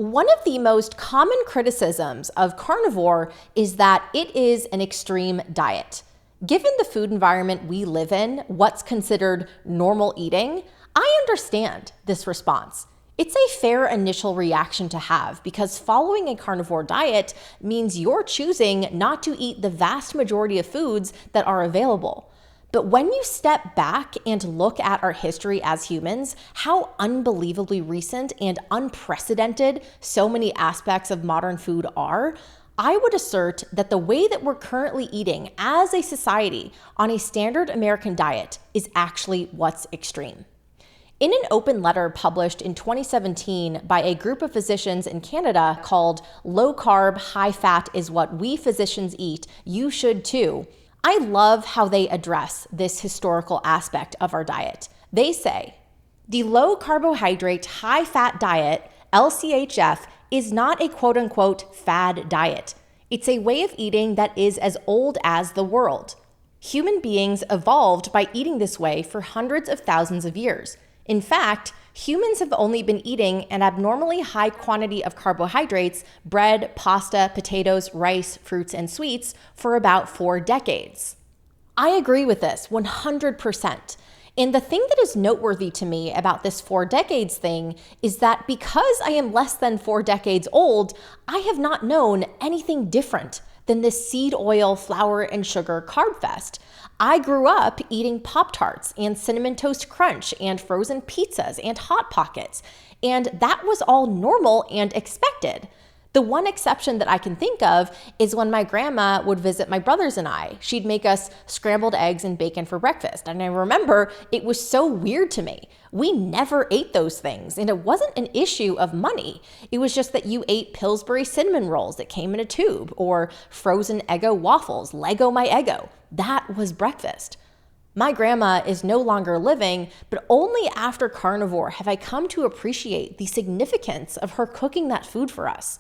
One of the most common criticisms of carnivore is that it is an extreme diet. Given the food environment we live in, what's considered normal eating, I understand this response. It's a fair initial reaction to have because following a carnivore diet means you're choosing not to eat the vast majority of foods that are available. But when you step back and look at our history as humans, how unbelievably recent and unprecedented so many aspects of modern food are, I would assert that the way that we're currently eating as a society on a standard American diet is actually what's extreme. In an open letter published in 2017 by a group of physicians in Canada called Low Carb, High Fat is What We Physicians Eat, You Should Too, I love how they address this historical aspect of our diet. They say, the low carbohydrate, high fat diet, LCHF, is not a quote unquote fad diet. It's a way of eating that is as old as the world. Human beings evolved by eating this way for hundreds of thousands of years. In fact, humans have only been eating an abnormally high quantity of carbohydrates, bread, pasta, potatoes, rice, fruits, and sweets for about 4 decades. I agree with this 100%. And the thing that is noteworthy to me about this 4 decades thing is that because I am less than 4 decades old, I have not known anything different than this seed oil, flour, and sugar carb fest. I grew up eating Pop-Tarts and Cinnamon Toast Crunch and frozen pizzas and Hot Pockets, and that was all normal and expected. The one exception that I can think of is when my grandma would visit my brothers and I. She'd make us scrambled eggs and bacon for breakfast, and I remember it was so weird to me. We never ate those things, and it wasn't an issue of money. It was just that you ate Pillsbury cinnamon rolls that came in a tube, or frozen Eggo waffles, Lego my Eggo. That was breakfast. My grandma is no longer living, but only after carnivore have I come to appreciate the significance of her cooking that food for us.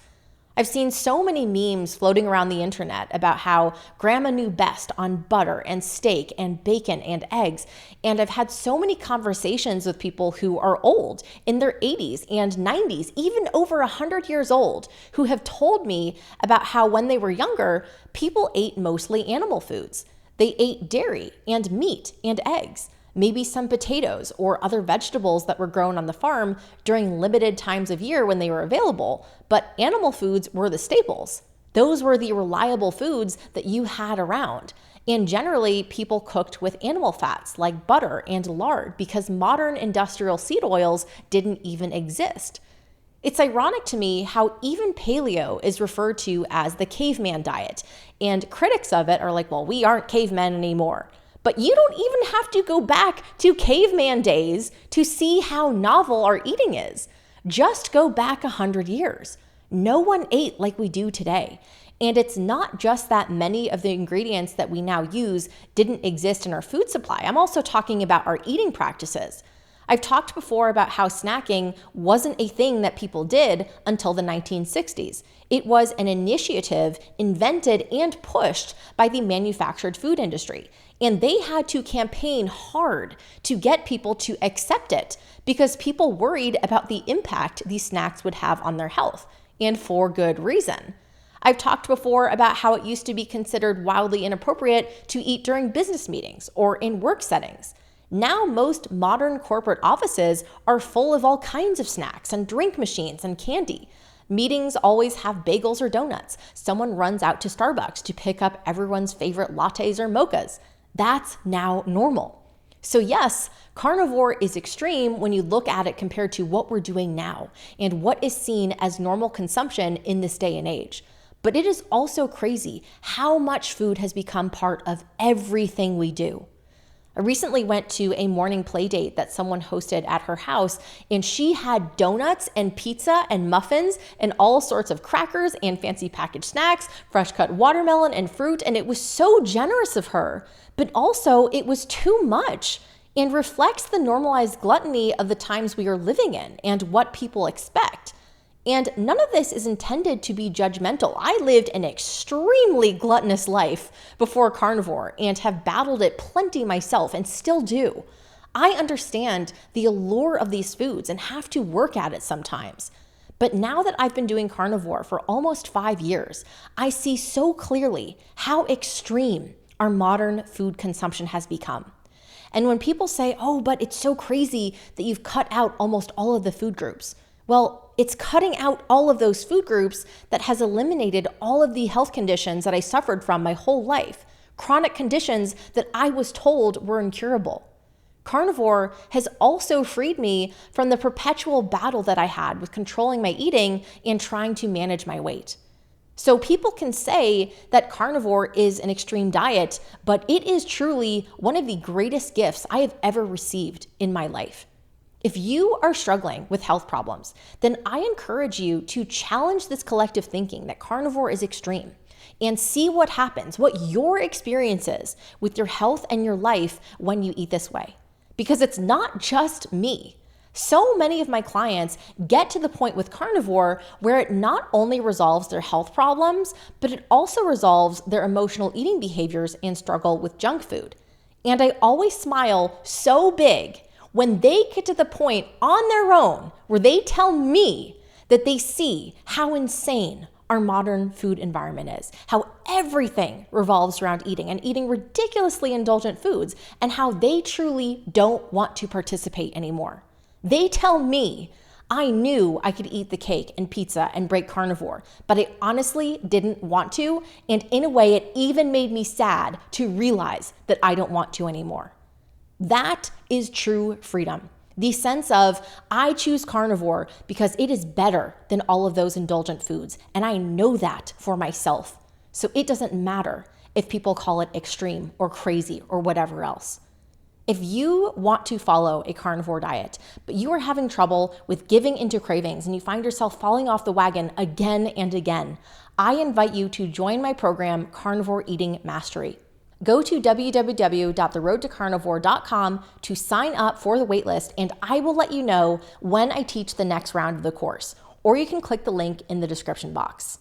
I've seen so many memes floating around the internet about how grandma knew best on butter and steak and bacon and eggs, and I've had so many conversations with people who are old, in their 80s and 90s, even over 100 years old, who have told me about how when they were younger, people ate mostly animal foods. They ate dairy and meat and eggs, maybe some potatoes or other vegetables that were grown on the farm during limited times of year when they were available, but animal foods were the staples. Those were the reliable foods that you had around. And generally, people cooked with animal fats like butter and lard because modern industrial seed oils didn't even exist. It's ironic to me how even paleo is referred to as the caveman diet, and critics of it are like, well, we aren't cavemen anymore. But you don't even have to go back to caveman days to see how novel our eating is. Just go back 100 years. No one ate like we do today. And it's not just that many of the ingredients that we now use didn't exist in our food supply. I'm also talking about our eating practices. I've talked before about how snacking wasn't a thing that people did until the 1960s. It was an initiative invented and pushed by the manufactured food industry. And they had to campaign hard to get people to accept it because people worried about the impact these snacks would have on their health, and for good reason. I've talked before about how it used to be considered wildly inappropriate to eat during business meetings or in work settings. Now most modern corporate offices are full of all kinds of snacks and drink machines and candy. Meetings always have bagels or donuts. Someone runs out to Starbucks to pick up everyone's favorite lattes or mochas. That's now normal. So yes, carnivore is extreme when you look at it compared to what we're doing now and what is seen as normal consumption in this day and age. But it is also crazy how much food has become part of everything we do. I recently went to a morning play date that someone hosted at her house, and she had donuts and pizza and muffins and all sorts of crackers and fancy packaged snacks, fresh cut watermelon and fruit, and it was so generous of her. But also, it was too much and reflects the normalized gluttony of the times we are living in and what people expect. And none of this is intended to be judgmental. I lived an extremely gluttonous life before carnivore and have battled it plenty myself and still do. I understand the allure of these foods and have to work at it sometimes. But now that I've been doing carnivore for almost 5 years, I see so clearly how extreme our modern food consumption has become. And when people say, oh, but it's so crazy that you've cut out almost all of the food groups. Well, it's cutting out all of those food groups that has eliminated all of the health conditions that I suffered from my whole life, chronic conditions that I was told were incurable. Carnivore has also freed me from the perpetual battle that I had with controlling my eating and trying to manage my weight. So people can say that carnivore is an extreme diet, but it is truly one of the greatest gifts I have ever received in my life. If you are struggling with health problems, then I encourage you to challenge this collective thinking that carnivore is extreme and see what happens, what your experience is with your health and your life when you eat this way. Because it's not just me. So many of my clients get to the point with carnivore where it not only resolves their health problems, but it also resolves their emotional eating behaviors and struggle with junk food. And I always smile so big when they get to the point on their own where they tell me that they see how insane our modern food environment is, how everything revolves around eating and eating ridiculously indulgent foods, and how they truly don't want to participate anymore. They tell me, I knew I could eat the cake and pizza and break carnivore, but I honestly didn't want to, and in a way it even made me sad to realize that I don't want to anymore. That is true freedom. The sense of, I choose carnivore because it is better than all of those indulgent foods, and I know that for myself. So it doesn't matter if people call it extreme or crazy or whatever else. If you want to follow a carnivore diet, but you are having trouble with giving into cravings and you find yourself falling off the wagon again and again, I invite you to join my program, Carnivore Eating Mastery. Go to www.theroadtocarnivore.com to sign up for the waitlist, and I will let you know when I teach the next round of the course, or you can click the link in the description box.